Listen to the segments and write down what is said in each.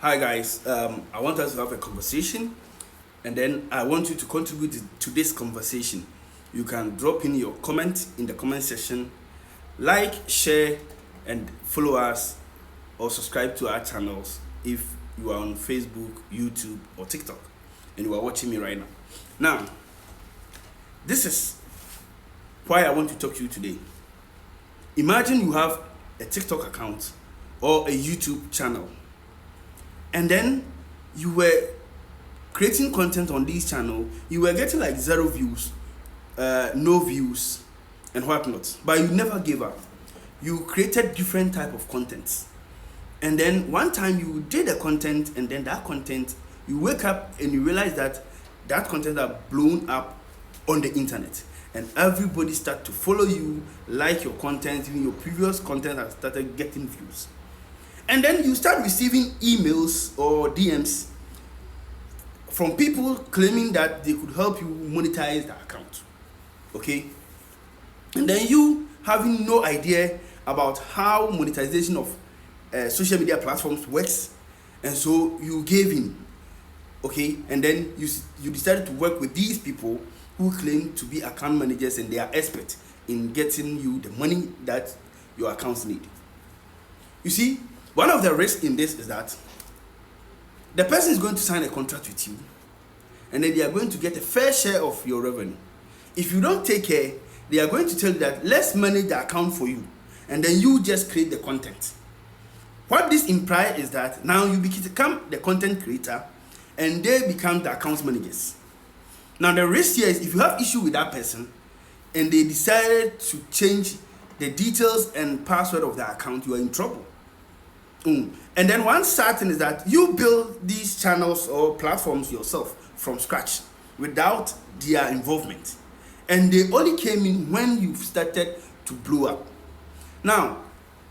Hi guys, I want us to have a conversation and then I want you to contribute to this conversation. You can drop in your comment in the comment section, like, share, and follow us or subscribe to our channels if you are on Facebook, YouTube, or TikTok and you are watching me right now. Now, this is why I want to talk to you today. Imagine you have a TikTok account or a YouTube channel, and then you were creating content on this channel. You were getting like 0 views, no views, and whatnot, but you never gave up. You created different type of contents, and then one time you did a content, and then that content, you wake up and you realize that that content are blown up on the internet, and everybody start to follow you, like your content. Even your previous content has started getting views, and then you start receiving emails or DMs from people claiming that they could help you monetize the account. Okay, and then you having no idea about how monetization of social media platforms works, and so you gave in. Okay, and then you decided to work with these people who claim to be account managers, and they are experts in getting you the money that your accounts need. You see, one of the risks in this is that the person is going to sign a contract with you, and then they are going to get a fair share of your revenue. If you don't take care, they are going to tell you that let's manage the account for you, and then you just create the content. What this implies is that now you become the content creator and they become the account managers. Now the risk here is if you have issue with that person and they decided to change the details and password of the account, you are in trouble. And then one sad thing is that you build these channels or platforms yourself from scratch without their involvement, and they only came in when you started to blow up. Now,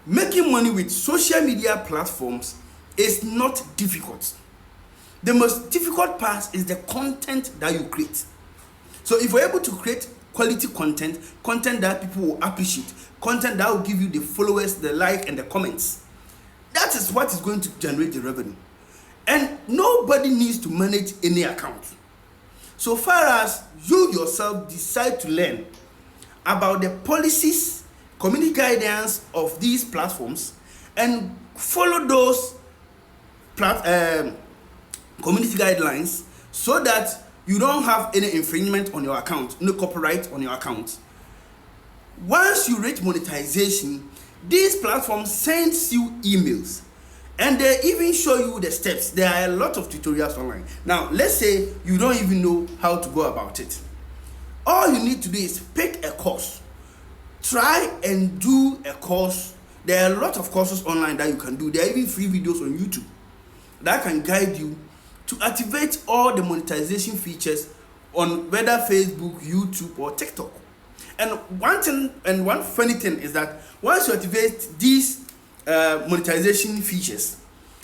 making money with social media platforms is not difficult. The most difficult part is the content that you create. So if you're able to create quality content that people will appreciate, content that will give you the followers, the like, and the comments, that is what is going to generate the revenue. And nobody needs to manage any account. So far as you yourself decide to learn about the policies, community guidance of these platforms, and follow those community guidelines so that you don't have any infringement on your account, no copyright on your account. Once you reach monetization, these platforms sends you emails, and they even show you the steps. There are a lot of tutorials online. Now, let's say you don't even know how to go about it. All you need to do is pick a course. Try and do a course. There are a lot of courses online that you can do. There are even free videos on YouTube that can guide you to activate all the monetization features on whether Facebook, YouTube, or TikTok. And one funny thing is that once you activate these monetization features,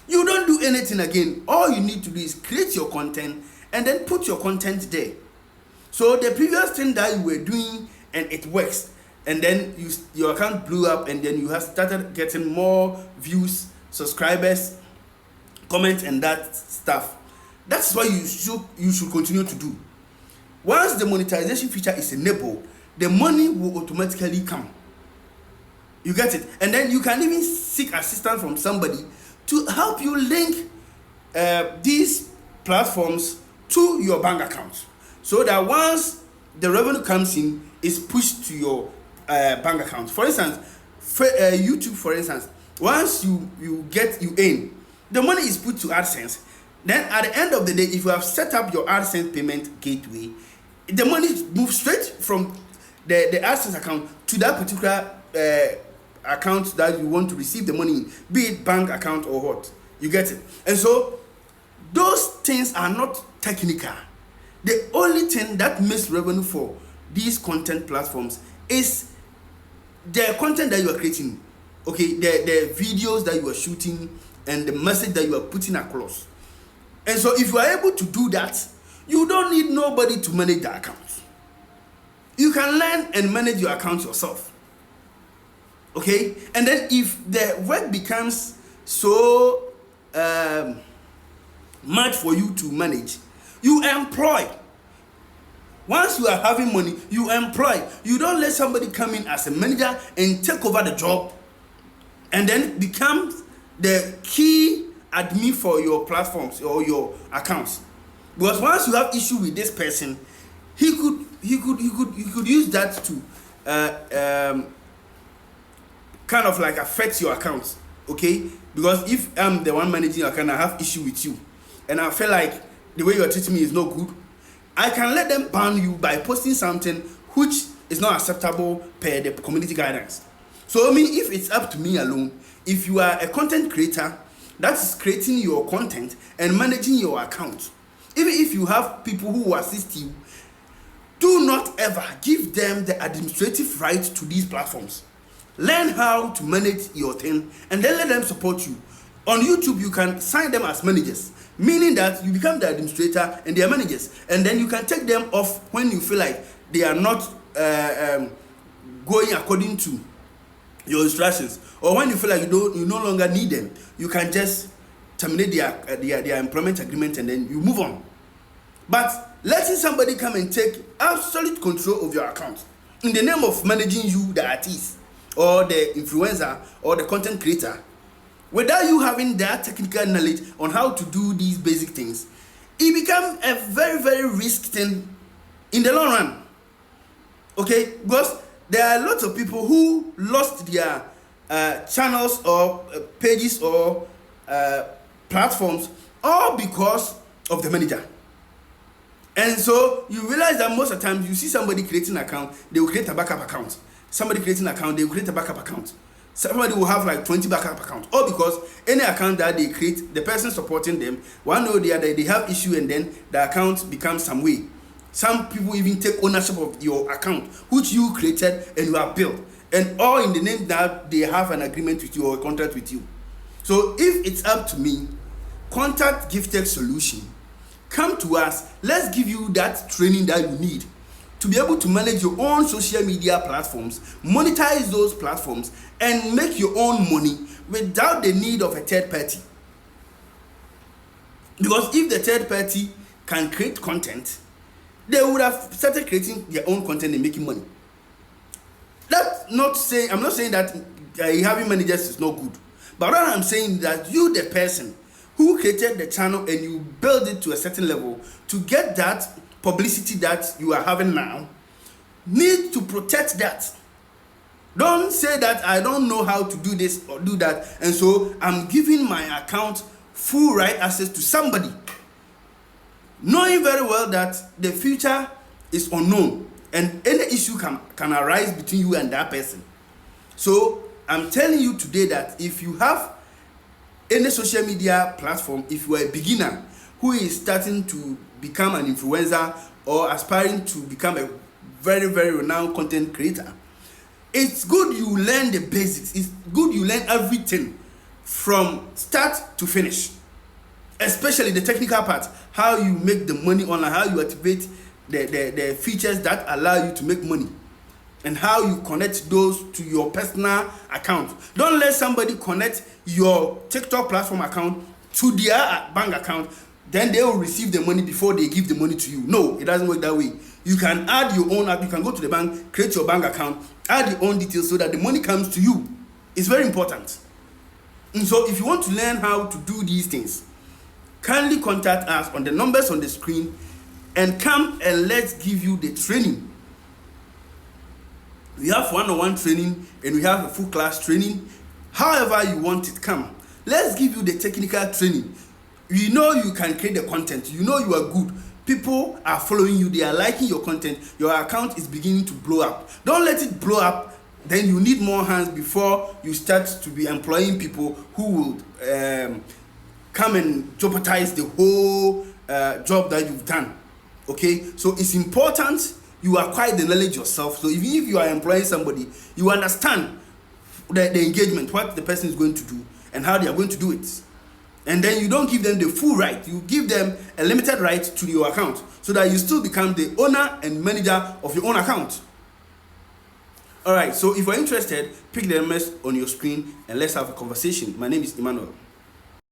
you don't do anything again. All you need to do is create your content and then put your content there. So the previous thing that you were doing and it works, and then your account blew up, and then you have started getting more views, subscribers, comments, and that stuff. That's what you should continue to do. Once the monetization feature is enabled, the money will automatically come. You get it? And then you can even seek assistance from somebody to help you link these platforms to your bank account, so that once the revenue comes in, it's pushed to your bank account. For instance, YouTube, for instance, once you earn, the money is put to AdSense. Then at the end of the day, if you have set up your AdSense payment gateway, the money moves straight from the AdSense account to that particular account that you want to receive the money in, be it bank account or what. You get it? And so those things are not technical. The only thing that makes revenue for these content platforms is the content that you are creating, okay, the videos that you are shooting, and the message that you are putting across. And so if you are able to do that, you don't need nobody to manage the account. You can learn and manage your account yourself. Okay? And then if the work becomes so much for you to manage, you employ. Once you are having money, you employ. You don't let somebody come in as a manager and take over the job and then become the key admin for your platforms or your accounts. Because once you have issue with this person, he could use that to kind of like affect your account. Okay? Because if I'm the one managing your account, I have issue with you, and I feel like the way you're treating me is not good, I can let them ban you by posting something which is not acceptable per the community guidance. So I mean, if it's up to me alone, if you are a content creator that is creating your content and managing your account, even if you have people who assist you, do not ever give them the administrative right to these platforms. Learn how to manage your thing and then let them support you. On YouTube, you can sign them as managers, meaning that you become the administrator and they are managers, and then you can take them off when you feel like they are not going according to your instructions, or when you feel like you no longer need them. You can just terminate their employment agreement and then you move on. But letting somebody come and take absolute control of your account in the name of managing you, the artist or the influencer or the content creator, without you having that technical knowledge on how to do these basic things, it becomes a very, very risky thing in the long run. Okay? Because there are lots of people who lost their channels or pages or platforms all because of the manager. And so you realize that most of the time you see somebody creating an account, they will create a backup account. Somebody creating an account, they will create a backup account. Somebody will have like 20 backup accounts. All because any account that they create, the person supporting them, one or the other, they have issue and then the account becomes some way. Some people even take ownership of your account, which you created and you have built. And all in the name that they have an agreement with you or a contract with you. So if it's up to me, contact Giftech Solution. Come to us. Let's give you that training that you need to be able to manage your own social media platforms, monetize those platforms, and make your own money without the need of a third party. Because if the third party can create content, they would have started creating their own content and making money. I'm not saying that having managers is not good, but what I'm saying that you, the person who created the channel and you build it to a certain level to get that publicity that you are having now, need to protect that. Don't say that I don't know how to do this or do that, and so I'm giving my account full right access to somebody, knowing very well that the future is unknown and any issue can arise between you and that person. So I'm telling you today that if you have any social media platform, if you are a beginner who is starting to become an influencer or aspiring to become a very, very renowned content creator, it's good you learn the basics. It's good you learn everything from start to finish, especially the technical part, how you make the money online, how you activate the features that allow you to make money, and how you connect those to your personal account. Don't let somebody connect your TikTok platform account to their bank account, then they will receive the money before they give the money to you. No, it doesn't work that way. You can add your own app. You can go to the bank, create your bank account, add your own details so that the money comes to you. It's very important. And so if you want to learn how to do these things, kindly contact us on the numbers on the screen and come and let's give you the training. We have one-on-one training and we have a full class training. However you want it, come. Let's give you the technical training. You know you can create the content. You know you are good. People are following you. They are liking your content. Your account is beginning to blow up. Don't let it blow up. Then you need more hands before you start to be employing people who will come and jeopardize the whole job that you've done. Okay? So it's important you acquire the knowledge yourself. So if you are employing somebody, you understand the engagement, what the person is going to do and how they are going to do it. And then you don't give them the full right. You give them a limited right to your account so that you still become the owner and manager of your own account. Alright, so if you're interested, pick the numbers on your screen and let's have a conversation. My name is Emmanuel.